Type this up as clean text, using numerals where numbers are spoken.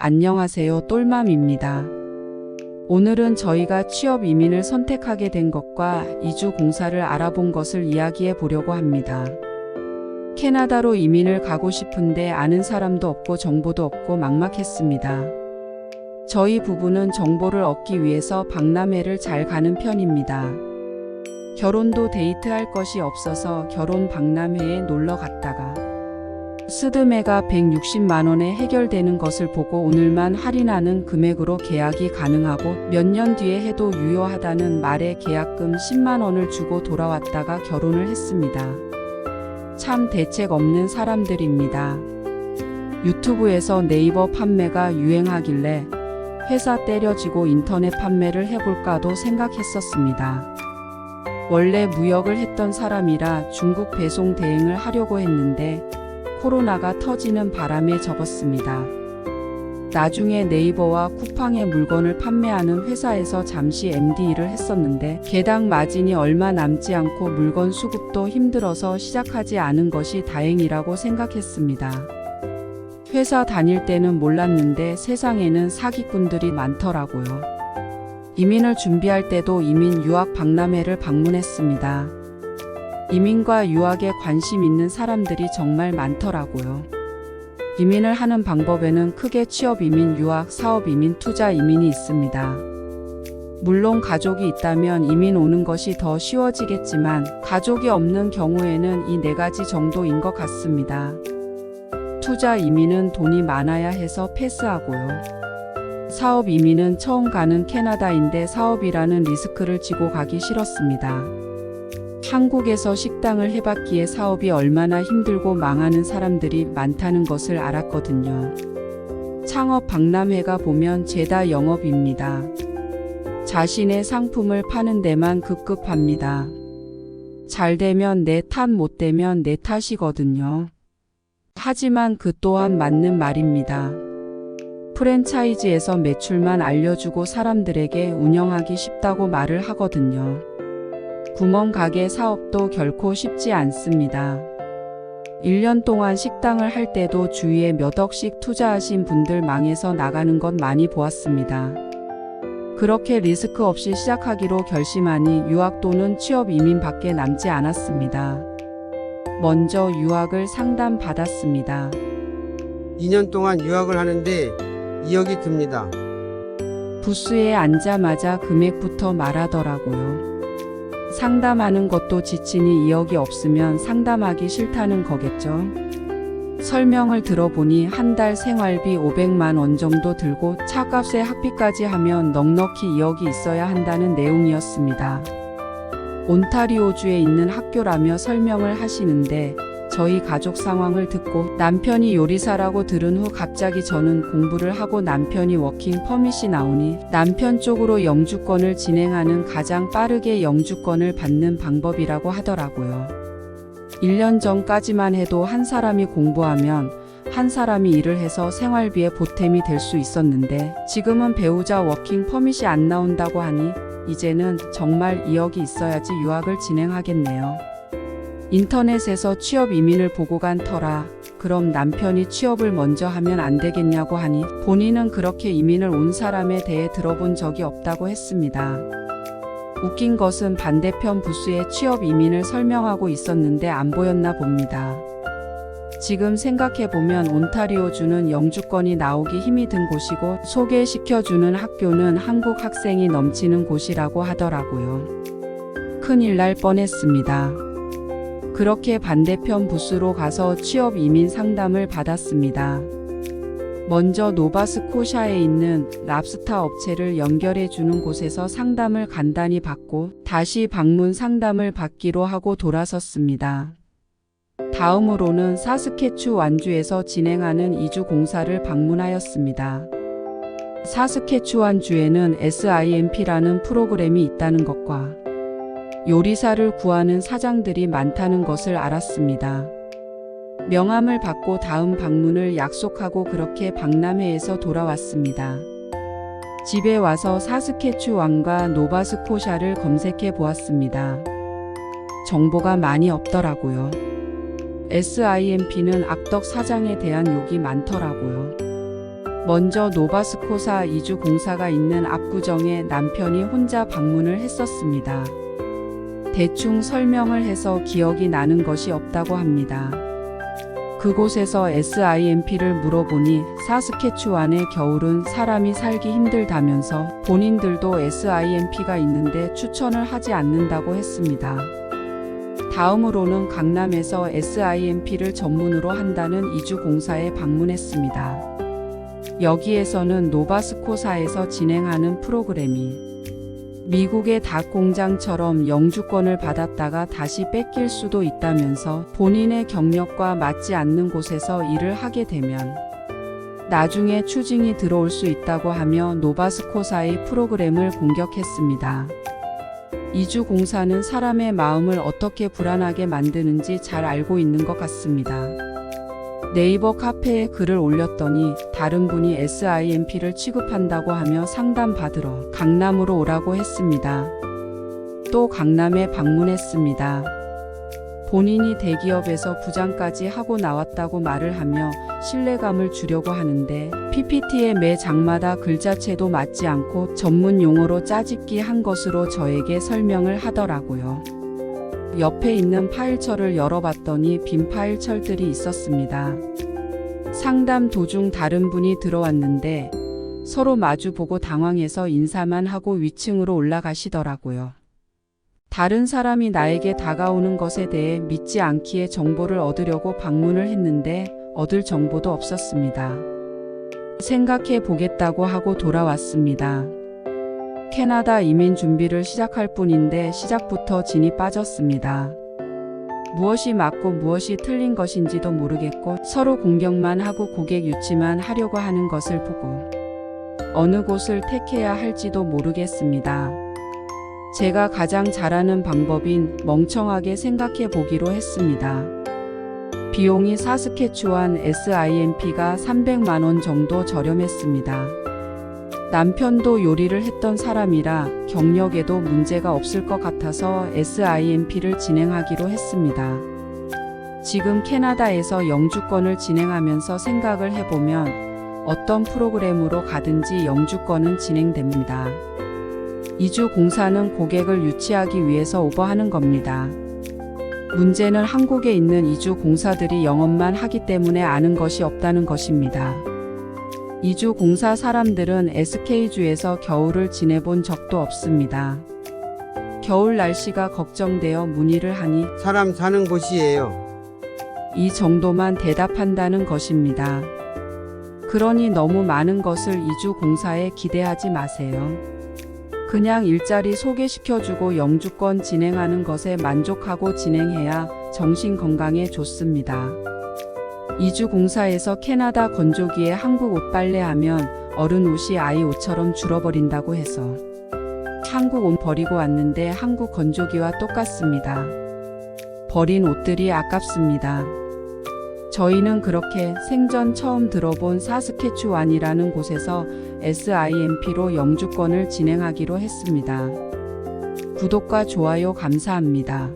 안녕하세요. 똘맘입니다. 오늘은 저희가 취업 이민을 선택하게 된 것과 이주 공사를 알아본 것을 이야기해 보려고 합니다. 캐나다로 이민을 가고 싶은데 아는 사람도 없고 정보도 없고 막막했습니다. 저희 부부는 정보를 얻기 위해서 박람회를 잘 가는 편입니다. 결혼도 데이트할 것이 없어서 결혼 박람회에 놀러 갔다가 스드메가 160만 원에 해결되는 것을 보고 오늘만 할인하는 금액으로 계약이 가능하고 몇 년 뒤에 해도 유효하다는 말에 계약금 10만 원을 주고 돌아왔다가 결혼을 했습니다. 참 대책 없는 사람들입니다. 유튜브에서 네이버 판매가 유행하길래 회사 때려치고 인터넷 판매를 해볼까도 생각했었습니다. 원래 무역을 했던 사람이라 중국 배송 대행을 하려고 했는데 코로나가 터지는 바람에 접었습니다. 나중에 네이버와 쿠팡의 물건을 판매하는 회사에서 잠시 MD 일을 했었는데 개당 마진이 얼마 남지 않고 물건 수급도 힘들어서 시작하지 않은 것이 다행이라고 생각했습니다. 회사 다닐 때는 몰랐는데 세상에는 사기꾼들이 많더라고요. 이민을 준비할 때도 이민 유학 박람회를 방문했습니다. 이민과 유학에 관심 있는 사람들이 정말 많더라고요. 이민을 하는 방법에는 크게 취업 이민, 유학, 사업 이민, 투자 이민이 있습니다. 물론 가족이 있다면 이민 오는 것이 더 쉬워지겠지만 가족이 없는 경우에는 이 4가지 정도인 것 같습니다. 투자 이민은 돈이 많아야 해서 패스하고요. 사업 이민은 처음 가는 캐나다인데 사업이라는 리스크를 지고 가기 싫었습니다. 한국에서 식당을 해봤기에 사업이 얼마나 힘들고 망하는 사람들이 많다는 것을 알았거든요. 창업 박람회가 보면 죄다 영업입니다. 자신의 상품을 파는 데만 급급합니다. 잘 되면 내 탓, 못 되면 내 탓이거든요. 하지만 그 또한 맞는 말입니다. 프랜차이즈에서 매출만 알려주고 사람들에게 운영하기 쉽다고 말을 하거든요. 구멍가게 사업도 결코 쉽지 않습니다. 1년 동안 식당을 할 때도 주위에 몇 억씩 투자하신 분들 망해서 나가는 것 많이 보았습니다. 그렇게 리스크 없이 시작하기로 결심하니 유학 또는 취업 이민밖에 남지 않았습니다. 먼저 유학을 상담받았습니다. 2년 동안 유학을 하는데 2억이 듭니다. 부스에 앉자마자 금액부터 말하더라고요. 상담하는 것도 지치니 2억이 없으면 상담하기 싫다는 거겠죠. 설명을 들어보니 한 달 생활비 500만 원 정도 들고 차값에 학비까지 하면 넉넉히 2억이 있어야 한다는 내용이었습니다. 온타리오주에 있는 학교라며 설명을 하시는데 저희 가족 상황을 듣고 남편이 요리사라고 들은 후 갑자기 저는 공부를 하고 남편이 워킹 퍼밋이 나오니 남편 쪽으로 영주권을 진행하는 가장 빠르게 영주권을 받는 방법이라고 하더라고요. 1년 전까지만 해도 한 사람이 공부하면 한 사람이 일을 해서 생활비에 보탬이 될 수 있었는데 지금은 배우자 워킹 퍼밋이 안 나온다고 하니 이제는 정말 2억이 있어야지 유학을 진행하겠네요. 인터넷에서 취업 이민을 보고 간 터라 그럼 남편이 취업을 먼저 하면 안 되겠냐고 하니 본인은 그렇게 이민을 온 사람에 대해 들어본 적이 없다고 했습니다. 웃긴 것은 반대편 부스에 취업 이민을 설명하고 있었는데 안 보였나 봅니다. 지금 생각해보면 온타리오주는 영주권이 나오기 힘이 든 곳이고 소개시켜주는 학교는 한국 학생이 넘치는 곳이라고 하더라고요. 큰일 날 뻔했습니다. 그렇게 반대편 부스로 가서 취업 이민 상담을 받았습니다. 먼저 노바스코샤에 있는 랍스타 업체를 연결해 주는 곳에서 상담을 간단히 받고 다시 방문 상담을 받기로 하고 돌아섰습니다. 다음으로는 사스케추완주에서 진행하는 이주 공사를 방문하였습니다. 사스케추완주에는 SIMP라는 프로그램이 있다는 것과 요리사를 구하는 사장들이 많다는 것을 알았습니다. 명함을 받고 다음 방문을 약속하고 그렇게 박람회에서 돌아왔습니다. 집에 와서 사스케추완과 노바스코샤를 검색해 보았습니다. 정보가 많이 없더라고요. SIMP는 악덕 사장에 대한 욕이 많더라고요. 먼저 노바스코사 이주 공사가 있는 압구정에 남편이 혼자 방문을 했었습니다. 대충 설명을 해서 기억이 나는 것이 없다고 합니다. 그곳에서 SIMP를 물어보니 사스케추완의 겨울은 사람이 살기 힘들다면서 본인들도 SIMP가 있는데 추천을 하지 않는다고 했습니다. 다음으로는 강남에서 SIMP를 전문으로 한다는 이주공사에 방문했습니다. 여기에서는 노바스코사에서 진행하는 프로그램이 미국의 닭 공장처럼 영주권을 받았다가 다시 뺏길 수도 있다면서 본인의 경력과 맞지 않는 곳에서 일을 하게 되면 나중에 추징이 들어올 수 있다고 하며 노바스코사의 프로그램을 공격했습니다. 이주공사는 사람의 마음을 어떻게 불안하게 만드는지 잘 알고 있는 것 같습니다. 네이버 카페에 글을 올렸더니 다른 분이 SIMP를 취급한다고 하며 상담받으러 강남으로 오라고 했습니다. 또 강남에 방문했습니다. 본인이 대기업에서 부장까지 하고 나왔다고 말을 하며 신뢰감을 주려고 하는데 PPT의 매 장마다 글자체도 맞지 않고 전문 용어로 짜집기 한 것으로 저에게 설명을 하더라고요. 옆에 있는 파일철을 열어봤더니 빈 파일철들이 있었습니다. 상담 도중 다른 분이 들어왔는데 서로 마주보고 당황해서 인사만 하고 위층으로 올라가시더라고요. 다른 사람이 나에게 다가오는 것에 대해 믿지 않기에 정보를 얻으려고 방문을 했는데 얻을 정보도 없었습니다. 생각해 보겠다고 하고 돌아왔습니다. 캐나다 이민 준비를 시작할 뿐인데 시작부터 진이 빠졌습니다. 무엇이 맞고 무엇이 틀린 것인지도 모르겠고 서로 공격만 하고 고객 유치만 하려고 하는 것을 보고 어느 곳을 택해야 할지도 모르겠습니다. 제가 가장 잘하는 방법인 멍청하게 생각해 보기로 했습니다. 비용이 사스케추완 SIMP가 300만 원 정도 저렴했습니다. 남편도 요리를 했던 사람이라 경력에도 문제가 없을 것 같아서 SIMP를 진행하기로 했습니다. 지금 캐나다에서 영주권을 진행하면서 생각을 해보면 어떤 프로그램으로 가든지 영주권은 진행됩니다. 이주공사는 고객을 유치하기 위해서 오버하는 겁니다. 문제는 한국에 있는 이주공사들이 영업만 하기 때문에 아는 것이 없다는 것입니다. 이주공사 사람들은 SK주에서 겨울을 지내본 적도 없습니다. 겨울 날씨가 걱정되어 문의를 하니 사람 사는 곳이에요. 이 정도만 대답한다는 것입니다. 그러니 너무 많은 것을 이주공사에 기대하지 마세요. 그냥 일자리 소개시켜주고 영주권 진행하는 것에 만족하고 진행해야 정신 건강에 좋습니다. 이주공사에서 캐나다 건조기에 한국 옷 빨래하면 어른 옷이 아이 옷처럼 줄어버린다고 해서 한국 옷 버리고 왔는데 한국 건조기와 똑같습니다. 버린 옷들이 아깝습니다. 저희는 그렇게 생전 처음 들어본 사스케추완이라는 곳에서 SIMP로 영주권을 진행하기로 했습니다. 구독과 좋아요 감사합니다.